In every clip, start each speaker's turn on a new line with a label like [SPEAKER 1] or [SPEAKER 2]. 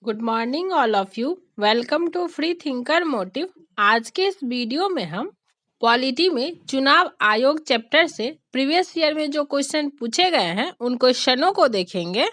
[SPEAKER 1] Good morning all of you. Welcome to free thinker motive. आज के इस video में हम पॉलिटी में चुनाव आयोग चैप्टर से प्रीवियस ईयर में जो क्वेश्चन पूछे गए हैं उन क्वेश्चनों को देखेंगे।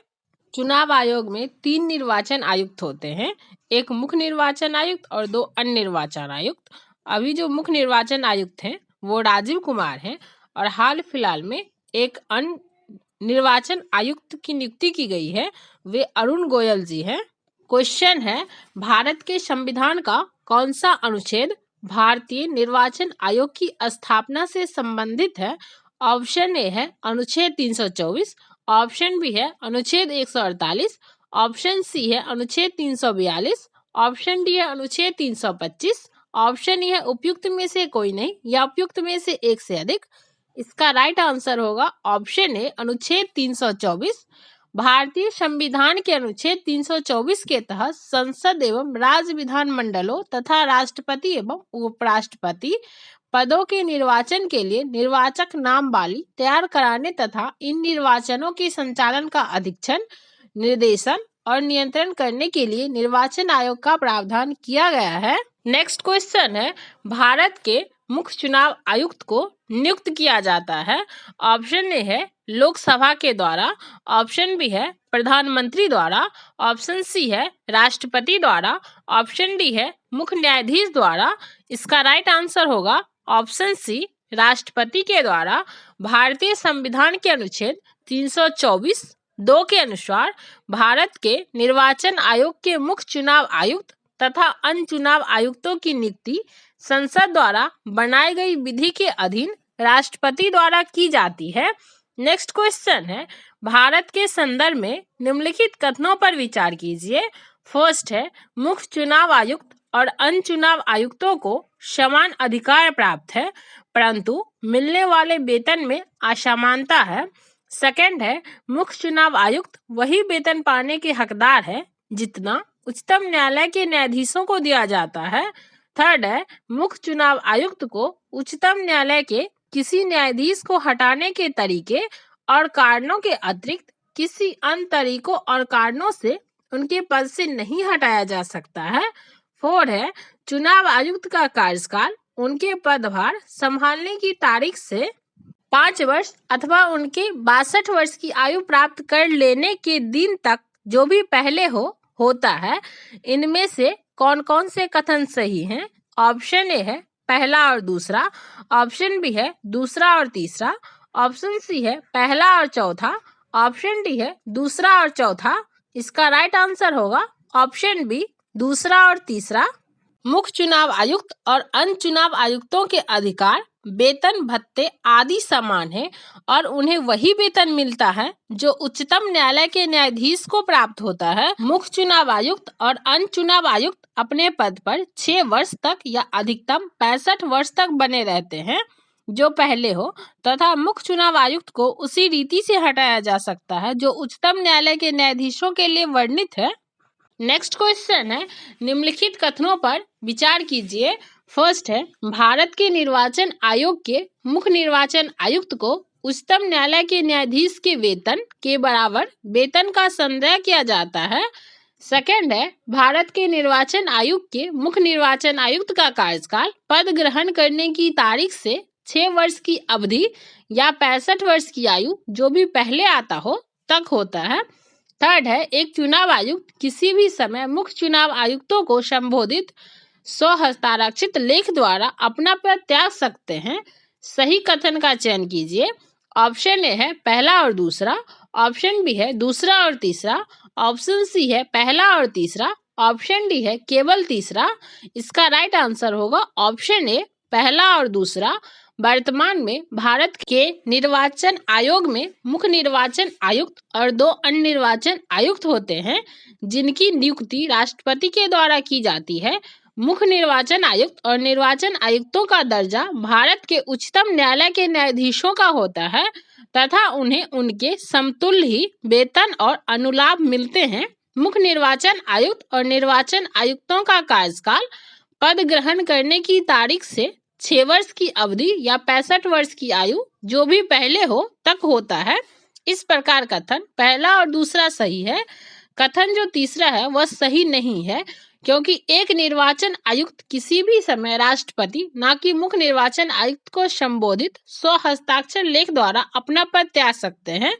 [SPEAKER 1] चुनाव आयोग में 3 निर्वाचन आयुक्त होते हैं, एक मुख्य निर्वाचन आयुक्त और 2 अन्य निर्वाचन आयुक्त। अभी जो मुख्य निर्वाचन आयुक्त हैं वो राजीव कुमार हैं और हाल फिलहाल में एक अन्य निर्वाचन आयुक्त की नियुक्ति की गई है, वे अरुण गोयल जी हैं। क्वेश्चन है, भारत के संविधान का कौन सा अनुच्छेद भारतीय निर्वाचन आयोग की स्थापना से संबंधित है? ऑप्शन ए है अनुच्छेद 324, ऑप्शन बी है अनुच्छेद 148, ऑप्शन सी है अनुच्छेद 342, ऑप्शन डी है अनुच्छेद 325, ऑप्शन ई है उपयुक्त में से कोई नहीं या उपयुक्त में से एक से अधिक। इसका राइट आंसर होगा ऑप्शन ए अनुच्छेद 324। भारतीय संविधान के अनुच्छेद 324 के तहत संसद एवं राज्य विधानमंडलों तथा राष्ट्रपति एवं उपराष्ट्रपति पदों के निर्वाचन के लिए निर्वाचक नामावली तैयार कराने तथा इन निर्वाचनों के संचालन का अधीक्षण, निर्देशन और नियंत्रण करने के लिए निर्वाचन आयोग का प्रावधान किया गया है। नेक्स्ट क्वेश्चन है, भारत के मुख्य चुनाव आयुक्त को नियुक्त किया जाता है। ऑप्शन ए है लोकसभा के द्वारा, ऑप्शन बी है प्रधानमंत्री द्वारा, ऑप्शन सी है राष्ट्रपति द्वारा, ऑप्शन डी है मुख्य न्यायाधीश द्वारा। इसका राइट आंसर होगा ऑप्शन सी राष्ट्रपति के द्वारा। भारतीय संविधान के अनुच्छेद 324(2) के अनुसार भारत के निर्वाचन आयोग के मुख्य चुनाव आयुक्त तथा अन्य चुनाव आयुक्तों की नियुक्ति संसद द्वारा बनाई गई विधि के अधीन राष्ट्रपति द्वारा की जाती है। नेक्स्ट क्वेश्चन है, भारत के संदर्भ में निम्नलिखित कथनों पर विचार कीजिए। फर्स्ट है, मुख्य चुनाव आयुक्त और अन्य चुनाव आयुक्तों को समान अधिकार प्राप्त है परंतु मिलने वाले वेतन में असमानता है। सेकंड है, मुख्य चुनाव आयुक्त वही वेतन पाने के हकदार है जितना उच्चतम न्यायालय के न्यायाधीशों को दिया जाता है। थर्ड है, मुख्य चुनाव आयुक्त को उच्चतम न्यायालय के किसी न्यायाधीश को हटाने के तरीके और कारणों के अतिरिक्त किसी अन्य तरीकों और कारणों से उनके पद से नहीं हटाया जा सकता है। फोर्थ है, चुनाव आयुक्त का कार्यकाल उनके पदभार संभालने की तारीख से 5 वर्ष अथवा उनके 62 वर्ष की आयु प्राप्त कर लेने के दिन तक जो भी पहले होता है। इनमें से कौन कौन से कथन सही हैं? ऑप्शन ए है पहला और दूसरा, ऑप्शन बी है दूसरा और तीसरा, ऑप्शन सी है पहला और चौथा, ऑप्शन डी है दूसरा और चौथा। इसका राइट आंसर होगा ऑप्शन बी दूसरा और तीसरा। मुख्य चुनाव आयुक्त और अन्य चुनाव आयुक्तों के अधिकार, वेतन, भत्ते आदि समान है और उन्हें वही वेतन मिलता है जो उच्चतम न्यायालय के न्यायाधीश को प्राप्त होता है। मुख्य चुनाव आयुक्त और अन्य चुनाव आयुक्त अपने पद पर 6 वर्ष तक या अधिकतम 65 वर्ष तक बने रहते हैं जो पहले हो तथा मुख्य चुनाव आयुक्त को उसी रीति से हटाया जा सकता है जो उच्चतम न्यायालय के न्यायाधीशों के लिए वर्णित है। नेक्स्ट क्वेश्चन है, निम्नलिखित कथनों पर विचार कीजिए। फर्स्ट है, भारत के निर्वाचन आयोग के मुख्य निर्वाचन आयुक्त को उच्चतम न्यायालय के न्यायाधीश के वेतन के बराबर वेतन का संदेह किया जाता है। सेकंड है, भारत के निर्वाचन आयुक्त के मुख्य निर्वाचन आयुक्त का कार्यकाल पद ग्रहण करने की तारीख से 6 वर्ष की अवधि या 65 वर्ष की आयु जो भी पहले आता हो तक होता है। थर्ड है, एक चुनाव आयुक्त किसी भी समय मुख्य चुनाव आयुक्तों को संबोधित स्वहस्ताक्षरित लेख द्वारा अपना पद त्याग सकते हैं। सही कथन का चयन कीजिए। ऑप्शन ए है पहला और दूसरा, ऑप्शन बी है दूसरा और तीसरा, ऑप्शन सी है पहला और तीसरा, ऑप्शन डी है केवल तीसरा। इसका राइट आंसर होगा ऑप्शन ए पहला और दूसरा। वर्तमान में भारत के निर्वाचन आयोग में मुख्य निर्वाचन आयुक्त और 2 अन्य निर्वाचन आयुक्त होते हैं जिनकी नियुक्ति राष्ट्रपति के द्वारा की जाती है। मुख्य निर्वाचन आयुक्त और निर्वाचन आयुक्तों का दर्जा भारत के उच्चतम न्यायालय के न्यायाधीशों का होता है तथा उन्हें उनके समतुल्य ही वेतन और अनुलाभ मिलते हैं। मुख्य निर्वाचन आयुक्त और निर्वाचन आयुक्तों का कार्यकाल पद ग्रहण करने की तारीख से 6 वर्ष की अवधि या 65 वर्ष की आयु जो भी पहले हो तक होता है। इस प्रकार कथन पहला और दूसरा सही है। कथन जो तीसरा है वह सही नहीं है, क्योंकि एक निर्वाचन आयुक्त किसी भी समय राष्ट्रपति न कि मुख्य निर्वाचन आयुक्त को संबोधित स्व हस्ताक्षर लेख द्वारा अपना पद त्याग सकते हैं।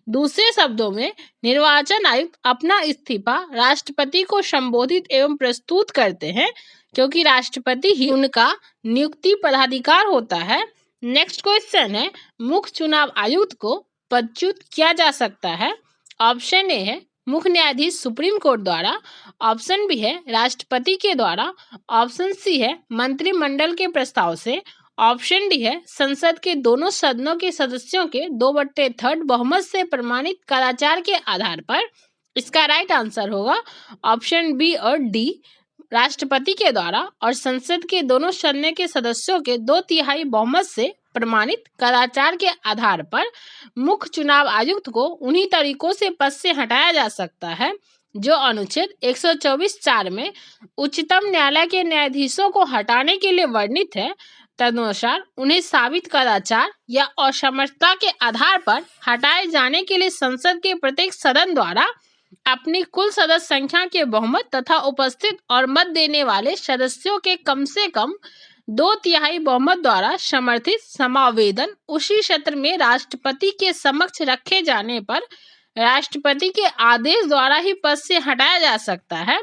[SPEAKER 1] दूसरे शब्दों में निर्वाचन आयुक्त अपना इस्तीफा राष्ट्रपति को संबोधित एवं प्रस्तुत करते हैं, क्योंकि राष्ट्रपति ही उनका नियुक्ति पदाधिकार होता है। नेक्स्ट क्वेश्चन है, मुख्य चुनाव आयुक्त को पदच्युत किया जा सकता है। ऑप्शन ए है मुख्य न्यायाधीश सुप्रीम कोर्ट द्वारा, ऑप्शन बी है राष्ट्रपति के द्वारा, ऑप्शन सी है मंत्रिमंडल के प्रस्ताव से, ऑप्शन डी है संसद के दोनों सदनों के सदस्यों के 2/3 बहुमत से प्रमाणित कदाचार के आधार पर। इसका राइट आंसर होगा ऑप्शन बी और डी, राष्ट्रपति के द्वारा और संसद के दोनों सदनों के सदस्यों के 2/3 बहुमत से प्रमाणित कदाचार के आधार पर मुख्य चुनाव आयुक्त को उन्हीं तरीकों से पद से हटाया जा सकता है जो अनुच्छेद 124(4) में उच्चतम न्यायालय के न्यायाधीशों को हटाने के लिए वर्णित है। तदनुसार उन्हें साबित कदाचार या असमर्थता के आधार पर हटाए जाने के लिए संसद के प्रत्येक सदन द्वारा अपनी कुल सदस्य संख्या के बहुमत तथा उपस्थित और मत देने वाले सदस्यों के कम से कम 2/3 बहुमत द्वारा समर्थित समावेदन उसी सत्र में राष्ट्रपति के समक्ष रखे जाने पर राष्ट्रपति के आदेश द्वारा ही पद से हटाया जा सकता है,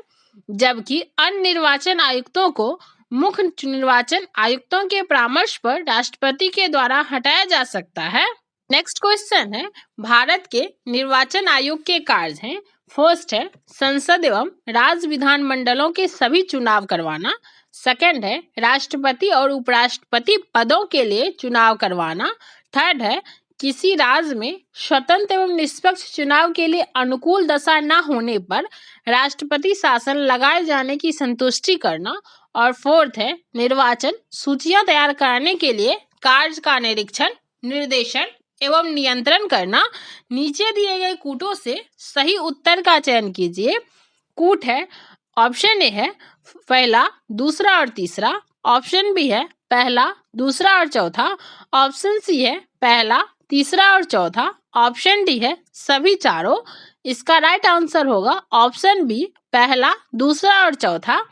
[SPEAKER 1] जबकि अन्य निर्वाचन आयुक्तों को मुख्य निर्वाचन आयुक्तों के परामर्श पर राष्ट्रपति के द्वारा हटाया जा सकता है। नेक्स्ट क्वेश्चन है, भारत के निर्वाचन आयोग के कार्य हैं। फर्स्ट है संसद एवं राज्य विधानमंडलों के सभी चुनाव करवाना। सेकंड है राष्ट्रपति और उपराष्ट्रपति पदों के लिए चुनाव करवाना। थर्ड है किसी राज्य में स्वतंत्र एवं निष्पक्ष चुनाव के लिए अनुकूल दशा न होने पर राष्ट्रपति शासन लगाए जाने की संतुष्टि करना। और फोर्थ है निर्वाचन सूचियां तैयार कराने के लिए कार्य का निरीक्षण, निर्देशन एवं नियंत्रण करना। नीचे दिए गए कूटों से सही उत्तर का चयन कीजिए। कूट है ऑप्शन ए है पहला, दूसरा और तीसरा, ऑप्शन बी है पहला, दूसरा और चौथा, ऑप्शन सी है पहला, तीसरा और चौथा, ऑप्शन डी है सभी चारों। इसका राइट आंसर होगा ऑप्शन बी, पहला, दूसरा और चौथा।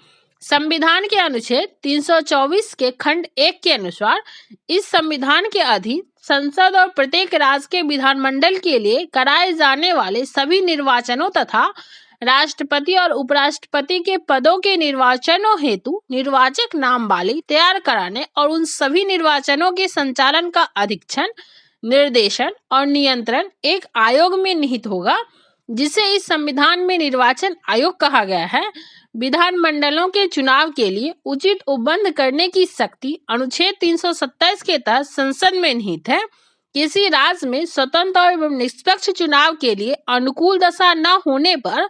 [SPEAKER 1] संविधान के अनुच्छेद 324 के खंड 1 के अनुसार इस संविधान के अधीन संसद और प्रत्येक राज्य के विधानमंडल के लिए कराए जाने वाले सभी निर्वाचनों तथा राष्ट्रपति और उपराष्ट्रपति के पदों के निर्वाचनों हेतु निर्वाचक नामावली तैयार कराने और उन सभी निर्वाचनों के संचालन का अधीक्षण, निर्देशन और नियंत्रण एक आयोग में निहित होगा, जिसे इस संविधान में निर्वाचन आयोग कहा गया है। विधानमंडलों के चुनाव के लिए उचित उपबंध करने की शक्ति अनुच्छेद 327 के तहत संसद में निहित है। किसी राज्य में स्वतंत्र एवं निष्पक्ष चुनाव के लिए अनुकूल दशा न होने पर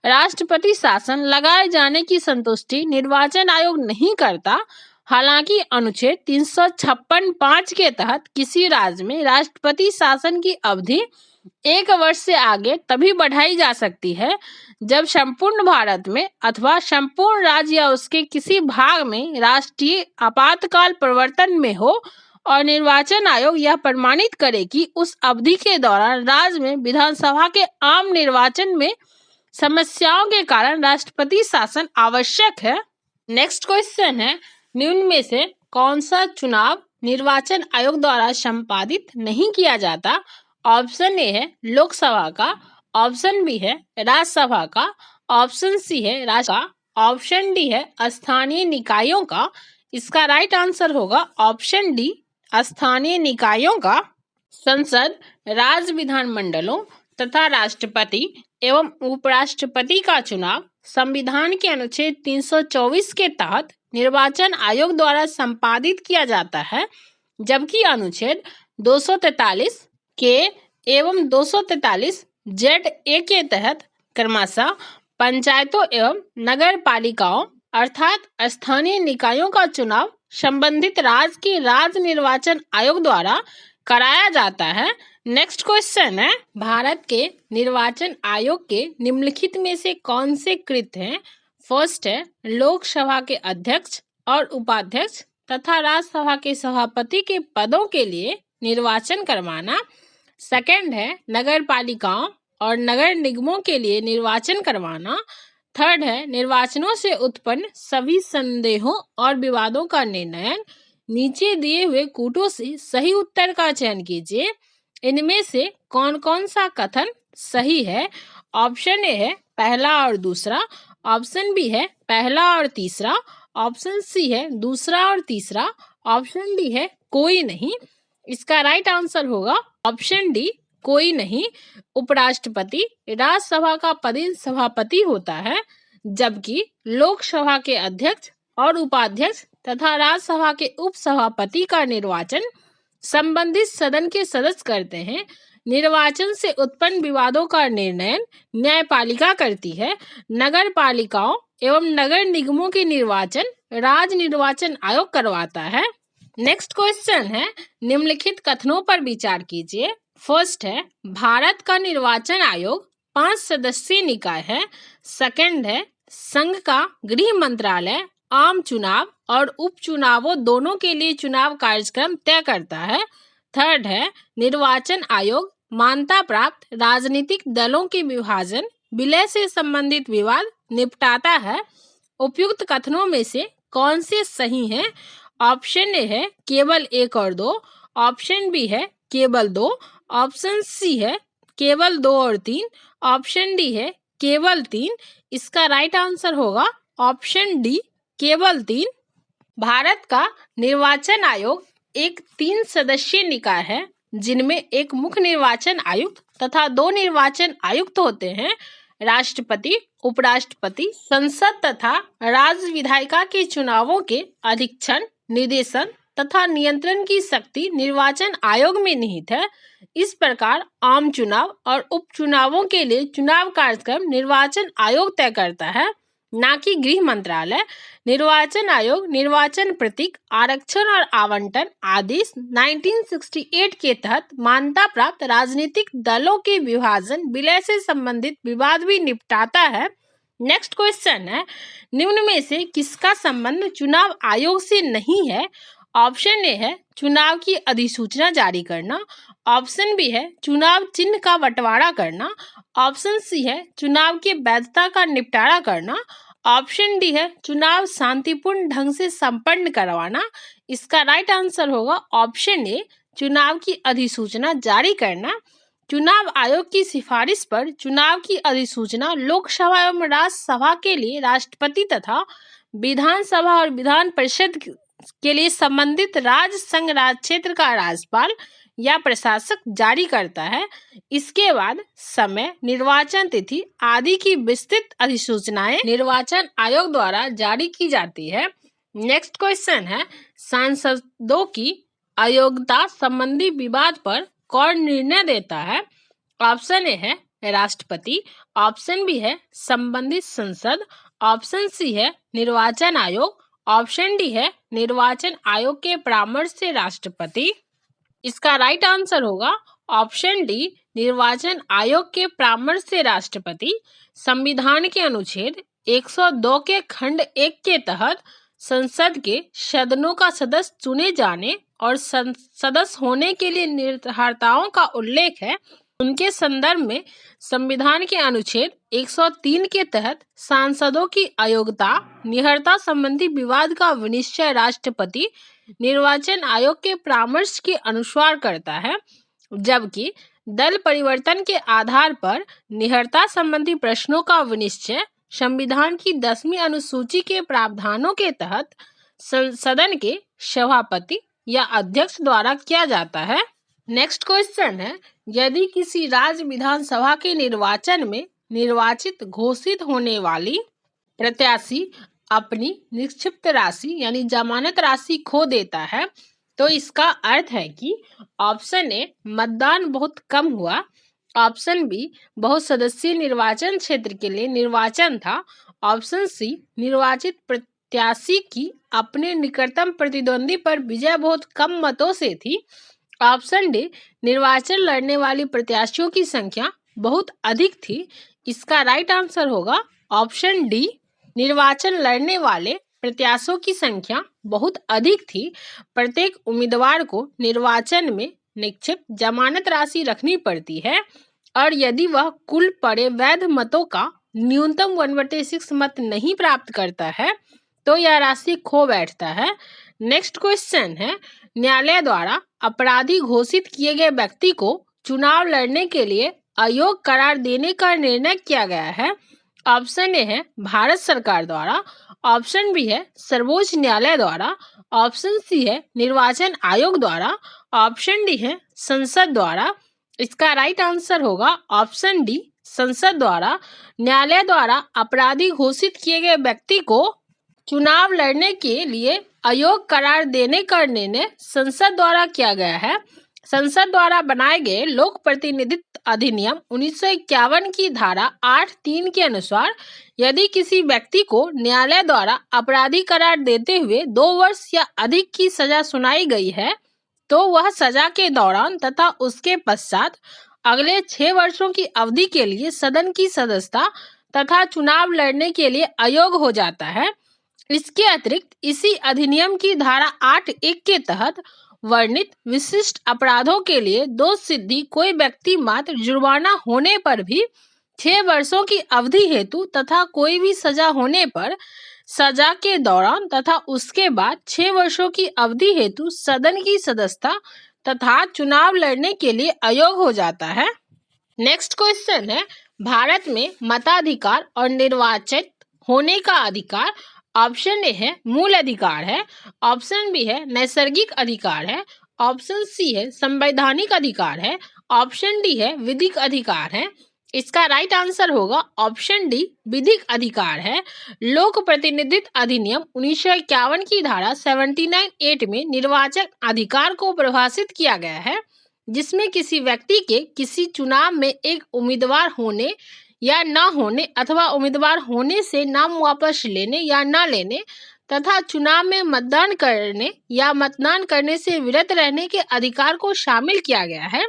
[SPEAKER 1] राष्ट्रपति शासन लगाए जाने की संतुष्टि निर्वाचन आयोग नहीं करता। हालांकि अनुच्छेद 356(5) के तहत किसी राज्य में राष्ट्रपति शासन की अवधि 1 वर्ष से आगे तभी बढ़ाई जा सकती है जब संपूर्ण भारत में अथवा संपूर्ण राज्य या उसके किसी भाग में राष्ट्रीय आपातकाल प्रवर्तन में हो और निर्वाचन आयोग यह प्रमाणित करे कि उस अवधि के दौरान राज्य में विधानसभा के आम निर्वाचन में समस्याओं के कारण राष्ट्रपति शासन आवश्यक है। नेक्स्ट क्वेश्चन है, निम्न में से कौन सा चुनाव निर्वाचन आयोग द्वारा संपादित नहीं किया जाता? ऑप्शन ए है लोकसभा का, ऑप्शन बी है राज्यसभा का, ऑप्शन सी है राज्य का, ऑप्शन डी है स्थानीय निकायों का। इसका राइट आंसर होगा ऑप्शन डी, स्थानीय निकायों का। संसद, राज्य विधानमंडलों तथा राष्ट्रपति एवं उपराष्ट्रपति का चुनाव संविधान के अनुच्छेद 324 के तहत निर्वाचन आयोग द्वारा संपादित किया जाता है, जबकि अनुच्छेद 243 के एवं 243 ZA के तहत क्रमशः पंचायतों एवं नगर पालिकाओं अर्थात स्थानीय निकायों का चुनाव संबंधित राज्य के राज्य निर्वाचन आयोग द्वारा कराया जाता है। नेक्स्ट क्वेश्चन है, भारत के निर्वाचन आयोग के निम्नलिखित में से कौन से कृत्य हैं? फर्स्ट है लोकसभा के अध्यक्ष और उपाध्यक्ष तथा राज्यसभा के सभापति के पदों के लिए निर्वाचन करवाना। सेकंड है नगर पालिकाओं और नगर निगमों के लिए निर्वाचन करवाना। थर्ड है निर्वाचनों से उत्पन्न सभी संदेहों और विवादों का निर्णय। नीचे दिए हुए कूटों से सही उत्तर का चयन कीजिए। इनमें से कौन कौन सा कथन सही है? ऑप्शन ए है पहला और दूसरा, ऑप्शन बी है पहला और तीसरा, ऑप्शन सी है दूसरा और तीसरा, ऑप्शन डी है कोई नहीं। इसका राइट आंसर होगा ऑप्शन डी कोई नहीं। उपराष्ट्रपति राज्यसभा का पदेन सभापति होता है, जबकि लोकसभा के अध्यक्ष और उपाध्यक्ष तथा राज्यसभा के उपसभापति का निर्वाचन संबंधित सदन के सदस्य करते हैं। निर्वाचन से उत्पन्न विवादों का निर्णय न्यायपालिका करती है। नगर पालिकाओं एवं नगर निगमों के निर्वाचन राज्य निर्वाचन आयोग करवाता है। नेक्स्ट क्वेश्चन है निम्नलिखित कथनों पर विचार कीजिए। फर्स्ट है भारत का निर्वाचन आयोग 5 सदस्यीय निकाय है। सेकंड है संघ का गृह मंत्रालय आम चुनाव और उपचुनावों दोनों के लिए चुनाव कार्यक्रम तय करता है। थर्ड है निर्वाचन आयोग मान्यता प्राप्त राजनीतिक दलों के विभाजन विलय से संबंधित विवाद निपटाता है। उपयुक्त कथनों में से कौन से सही हैं? ऑप्शन ए है केवल 1 और 2, ऑप्शन बी है केवल 2, ऑप्शन सी है केवल 2 और 3, ऑप्शन डी है केवल 3। इसका राइट आंसर होगा ऑप्शन डी केवल 3। भारत का निर्वाचन आयोग एक 3 सदस्यीय निकाय है, जिनमें एक मुख्य निर्वाचन आयुक्त तथा 2 निर्वाचन आयुक्त होते हैं। राष्ट्रपति, उपराष्ट्रपति, संसद तथा राज्य विधायिका के चुनावों के अधीक्षण, निर्देशन तथा नियंत्रण की शक्ति निर्वाचन आयोग में निहित है। इस प्रकार आम चुनाव और उपचुनावों के लिए चुनाव कार्यक्रम निर्वाचन आयोग तय करता है, ना कि गृह मंत्रालय। निर्वाचन आयोग निर्वाचन प्रतीक, आरक्षण और आवंटन आदेश 1968 के तहत मान्यता प्राप्त राजनीतिक दलों के विभाजन विलय से संबंधित विवाद भी निपटाता है। नेक्स्ट क्वेश्चन है निम्न में से किसका संबंध चुनाव आयोग से नहीं है? ऑप्शन ए है चुनाव की अधिसूचना जारी करना, ऑप्शन बी है चुनाव चिन्ह का बंटवारा करना, ऑप्शन सी है चुनाव की वैधता का निपटारा करना, ऑप्शन डी है चुनाव शांतिपूर्ण ढंग से संपन्न करवाना। इसका राइट आंसर होगा ऑप्शन ए चुनाव की अधिसूचना जारी करना। चुनाव आयोग की सिफारिश पर चुनाव की अधिसूचना लोकसभा एवं राज्यसभा के लिए राष्ट्रपति तथा विधानसभा और विधान परिषद के लिए संबंधित राज्य संघ राज्य क्षेत्र का राज्यपाल या प्रशासक जारी करता है। इसके बाद समय, निर्वाचन तिथि आदि की विस्तृत अधिसूचनाएं निर्वाचन आयोग द्वारा जारी की जाती है। नेक्स्ट क्वेश्चन है सांसदों की अयोग्यता संबंधी विवाद पर कौन निर्णय देता है? ऑप्शन ए है राष्ट्रपति, ऑप्शन बी है संबंधित संसद, ऑप्शन सी है निर्वाचन आयोग, ऑप्शन डी है निर्वाचन आयोग के परामर्श से राष्ट्रपति। इसका राइट आंसर होगा ऑप्शन डी निर्वाचन आयोग के परामर्श से राष्ट्रपति। संविधान के अनुच्छेद 102 के खंड 1 के तहत संसद के सदनों का सदस्य चुने जाने और सदस्य होने के लिए निर्धारताओं का उल्लेख है। उनके संदर्भ में संविधान के अनुच्छेद 103 के तहत सांसदों की अयोग्यता निहरता संबंधी विवाद का विनिश्चय राष्ट्रपति निर्वाचन आयोग के परामर्श के अनुसार करता है, जबकि दल परिवर्तन के आधार पर निहरता संबंधी प्रश्नों का विनिश्चय संविधान की 10वीं अनुसूची के प्रावधानों के तहत सदन के सभापति या अध्यक्ष द्वारा किया जाता है। नेक्स्ट क्वेश्चन है यदि किसी राज्य विधानसभा के निर्वाचन में निर्वाचित घोषित होने वाली प्रत्याशी अपनी निक्षिप्त राशि यानी जमानत राशि खो देता है, तो इसका अर्थ है कि ऑप्शन ए मतदान बहुत कम हुआ, ऑप्शन बी बहुत सदस्यीय निर्वाचन क्षेत्र के लिए निर्वाचन था, ऑप्शन सी निर्वाचित प्रत्याशी की अपने निकटतम प्रतिद्वंदी पर विजय बहुत कम मतों से थी, ऑप्शन डी निर्वाचन लड़ने वाली प्रत्याशियों की संख्या बहुत अधिक थी। इसका राइट आंसर होगा ऑप्शन डी निर्वाचन लड़ने वाले प्रत्याशियों की संख्या बहुत अधिक थी। प्रत्येक उम्मीदवार को निर्वाचन में निक्षिप्त जमानत राशि रखनी पड़ती है। और यदि वह कुल पड़े वैध मतों का न्यूनतम 1/6 मत नहीं प्राप्त करता है तो यह राशि खो बैठता है। नेक्स्ट क्वेश्चन है, न्यायालय द्वारा अपराधी घोषित किए गए व्यक्ति को चुनाव लड़ने के लिए अयोग्य करार देने का निर्णय किया गया है। ऑप्शन ए है भारत सरकार द्वारा, ऑप्शन बी है सर्वोच्च न्यायालय द्वारा, ऑप्शन सी है निर्वाचन आयोग द्वारा, ऑप्शन डी है संसद द्वारा। इसका राइट आंसर होगा ऑप्शन डी, संसद द्वारा। न्यायालय द्वारा अपराधी घोषित किए गए व्यक्ति को चुनाव लड़ने के लिए अयोग्य करार देने का निर्णय संसद द्वारा किया गया है। संसद द्वारा बनाए गए लोक प्रतिनिधित्व अधिनियम 1951 की धारा 8(3) के अनुसार यदि किसी व्यक्ति को न्यायालय द्वारा अपराधी करार देते हुए 2 वर्ष या अधिक की सजा सुनाई गई है तो वह सजा के दौरान तथा उसके पश्चात अगले 6 वर्षों की अवधि के लिए सदन की सदस्यता तथा चुनाव लड़ने के लिए अयोग्य हो जाता है। इसके अतिरिक्त इसी अधिनियम की धारा 8(1) के तहत वर्णित विशिष्ट अपराधों के लिए दोष सिद्धि कोई व्यक्ति मात्र जुर्माना होने पर भी 6 वर्षों की अवधि हेतु तथा कोई भी सजा होने पर सजा के दौरान तथा उसके बाद 6 वर्षों की अवधि हेतु सदन की सदस्यता तथा चुनाव लड़ने के लिए अयोग्य हो जाता है। नेक्स्ट क्वेश्चन है, भारत में मताधिकार और निर्वाचित होने का अधिकार। ऑप्शन ए है मूल अधिकार है, ऑप्शन बी है नैसर्गिक अधिकार है, ऑप्शन सी है संवैधानिक अधिकार है, ऑप्शन डी है विधिक अधिकार है। इसका राइट आंसर होगा ऑप्शन डी, विधिक अधिकार है। लोक प्रतिनिधित्व अधिनियम 1951 की धारा 79(8) में निर्वाचन अधिकार को परिभाषित किया गया है, जिसमें किसी व्यक्ति के किसी चुनाव में एक उम्मीदवार होने या न होने अथवा उम्मीदवार होने से नाम वापस लेने या न लेने तथा चुनाव में मतदान करने या मतदान करने से विरत रहने के अधिकार को शामिल किया गया है।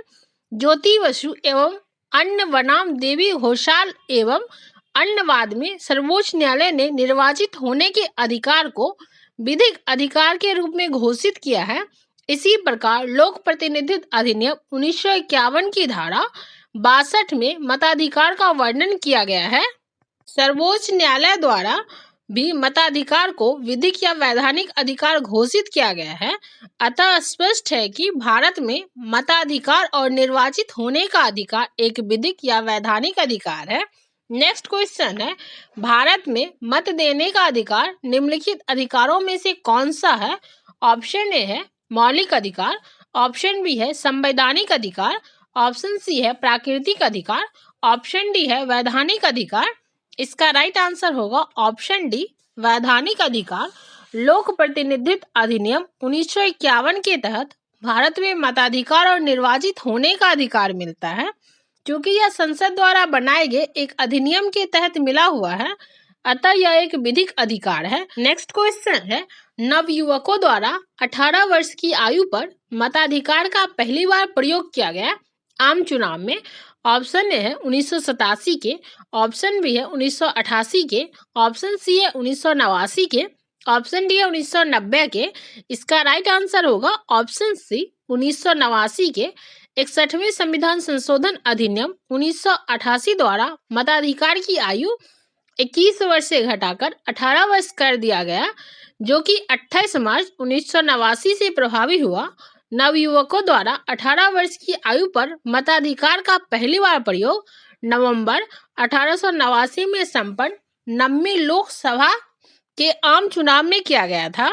[SPEAKER 1] ज्योति बसु एवं अन्य बनाम देवी घोषाल एवं अन्यवाद में सर्वोच्च न्यायालय ने निर्वाचित होने के अधिकार को विधिक अधिकार के रूप में घोषित किया है। इसी प्रकार लोक प्रतिनिधित्व अधिनियम 1951 की धारा 62 में मताधिकार का वर्णन किया गया है। सर्वोच्च न्यायालय द्वारा भी मताधिकार को विधिक या वैधानिक अधिकार घोषित किया गया है। अतः स्पष्ट है कि भारत में मताधिकार और निर्वाचित होने का अधिकार एक विधिक या वैधानिक अधिकार है। नेक्स्ट क्वेश्चन है, भारत में मत देने का अधिकार निम्नलिखित अधिकारों में से कौन सा है। ऑप्शन ए है मौलिक अधिकार, ऑप्शन बी है संवैधानिक अधिकार, ऑप्शन सी है प्राकृतिक अधिकार, ऑप्शन डी है वैधानिक अधिकार। इसका राइट आंसर होगा ऑप्शन डी, वैधानिक अधिकार। लोक प्रतिनिधित्व अधिनियम 1951 के तहत भारत में मताधिकार और निर्वाचित होने का अधिकार मिलता है। क्योंकि यह संसद द्वारा बनाए गए एक अधिनियम के तहत मिला हुआ है, अतः यह एक विधिक अधिकार है। नेक्स्ट क्वेश्चन है, नवयुवकों द्वारा 18 वर्ष की आयु पर मताधिकार का पहली बार प्रयोग किया गया आम चुनाव में। ऑप्शन ए है 1987 के, ऑप्शन बी है 1988 के, ऑप्शन सी है 1989 के, ऑप्शन डी है 1990 के। इसका राइट आंसर होगा ऑप्शन सी, 1989 के। 61वें संविधान संशोधन अधिनियम 1988 द्वारा मताधिकार की आयु 21 वर्ष से घटाकर 18 वर्ष कर दिया गया, जो कि 28 मार्च 1989 से प्रभावी हुआ। नवयुवकों द्वारा 18 वर्ष की आयु पर मताधिकार का पहली बार प्रयोग नवंबर 1889 में संपन्न 9वीं लोकसभा के आम चुनाव में किया गया था।